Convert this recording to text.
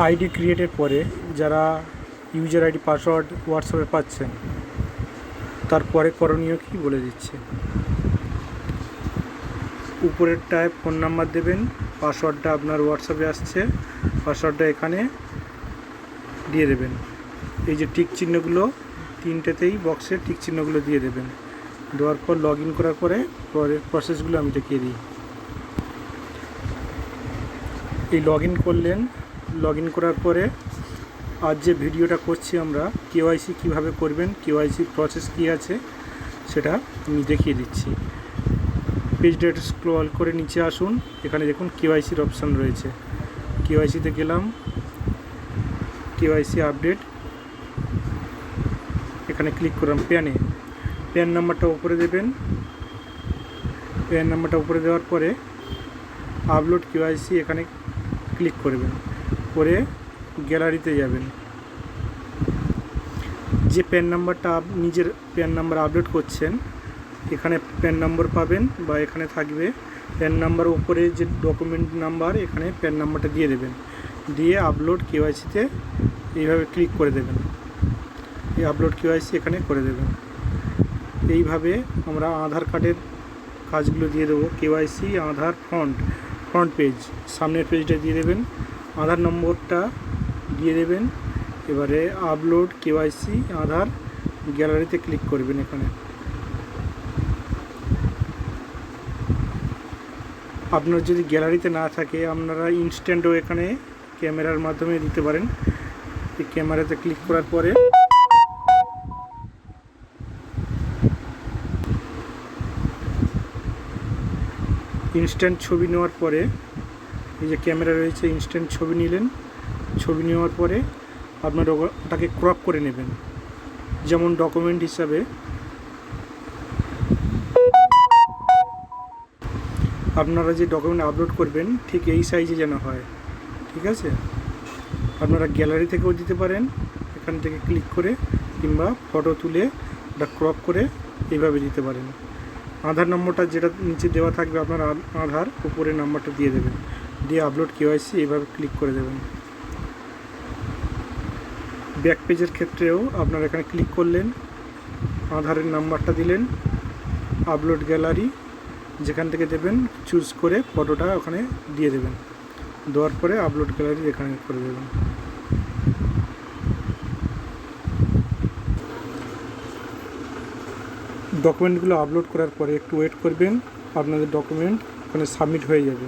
ID ক্রিয়েটের পরে যারা user ID password হোয়াটসঅ্যাপে পাচ্ছেন তারপরে করণীয় কি বলে দিচ্ছে। উপরেরটায় ফোন নাম্বার দেবেন, পাসওয়ার্ডটা আপনার হোয়াটসঅ্যাপে আসছে, পাসওয়ার্ডটা এখানে দিয়ে দেবেন। এই যে টিক চিহ্নগুলো তিনটেতেই বক্সে টিক চিহ্নগুলো দিয়ে দেবেন। দেওয়ার পর লগ ইন করার পরে পরের প্রসেসগুলো আমি দেখিয়ে দিই। এই লগ ইন করলেন, লগ ইন করার পরে আজ যে ভিডিওটা করছি আমরা কেওয়াইসি কীভাবে করবেন, কেওয়াইসির প্রসেস কী আছে সেটা আমি দেখিয়ে দিচ্ছি। পেজটা একটু স্ক্রল করে নিচে আসুন, এখানে দেখুন কেওয়াইসির অপশান রয়েছে। কেওয়াইসিতে গেলাম, কেওয়াইসি আপডেট, এখানে ক্লিক করলাম। প্যান নাম্বারটা উপরে দেবেন। প্যান নাম্বারটা উপরে দেওয়ার পরে আপলোড কেওয়াইসি এখানে ক্লিক করবেন, করে গ্যালারিতে যাবেন। যে প্যান নাম্বারটা নিজের প্যান নাম্বার আপলোড করছেন এখানে প্যান নম্বর পাবেন বা এখানে থাকবে প্যান নাম্বার উপরে যে ডকুমেন্ট নাম্বার এখানে প্যান নাম্বারটা দিয়ে দেবেন, দিয়ে আপলোড কেওয়াইসিতে এইভাবে ক্লিক করে দেবেন। এই আপলোড কেওয়াইসি এখানে করে দেবেন। এইভাবে আমরা আধার কার্ডের কাজগুলো দিয়ে দেবো। কেওয়াইসি আধার ফ্রন্ট পেজ, সামনের পেজটা দিয়ে দেবেন, আধার নম্বরটা দিয়ে দেবেন। এবারে আপলোড কেওয়াইসি আধার গ্যালারিতে ক্লিক করবেন। এখানে আপনার যদি গ্যালারিতে না থাকে আপনারা ইনস্ট্যান্টও এখানে ক্যামেরার মাধ্যমে দিতে পারেন। এই ক্যামেরাতে ক্লিক করার পরে ইনস্ট্যান্ট ছবি নেওয়ার পরে এই যে ক্যামেরা রয়েছে, ইনস্ট্যান্ট ছবি নিলেন। ছবি নেওয়ার পরে আপনার ওটাকে ক্রপ করে নেবেন, যেমন ডকুমেন্ট হিসাবে আপনারা যে ডকুমেন্ট আপলোড করবেন ঠিক এই সাইজে যেন হয়। ঠিক আছে, আপনারা গ্যালারি থেকেও দিতে পারেন, এখান থেকে ক্লিক করে, কিংবা ফটো তুলে ওটা ক্রপ করে এইভাবে দিতে পারেন। আধার নম্বরটা যেটা নিচে দেওয়া থাকবে আপনার আধার, উপরে নাম্বারটা দিয়ে দেবেন, দিয়ে আপলোড কেওয়াইসি এইভাবে ক্লিক করে দেবেন। ব্যাক পেজের ক্ষেত্রেও আপনারা এখানে ক্লিক করলেন, আধারের নাম্বারটা দিলেন, আপলোড গ্যালারি যেখান থেকে দেবেন চুজ করে ফটোটা ওখানে দিয়ে দেবেন। দেওয়ার পরে আপলোড গ্যালারি এখানে করে দেবেন। ডকুমেন্টগুলো আপলোড করার পরে একটু ওয়েট করবেন, আপনাদের ডকুমেন্ট ওখানে সাবমিট হয়ে যাবে।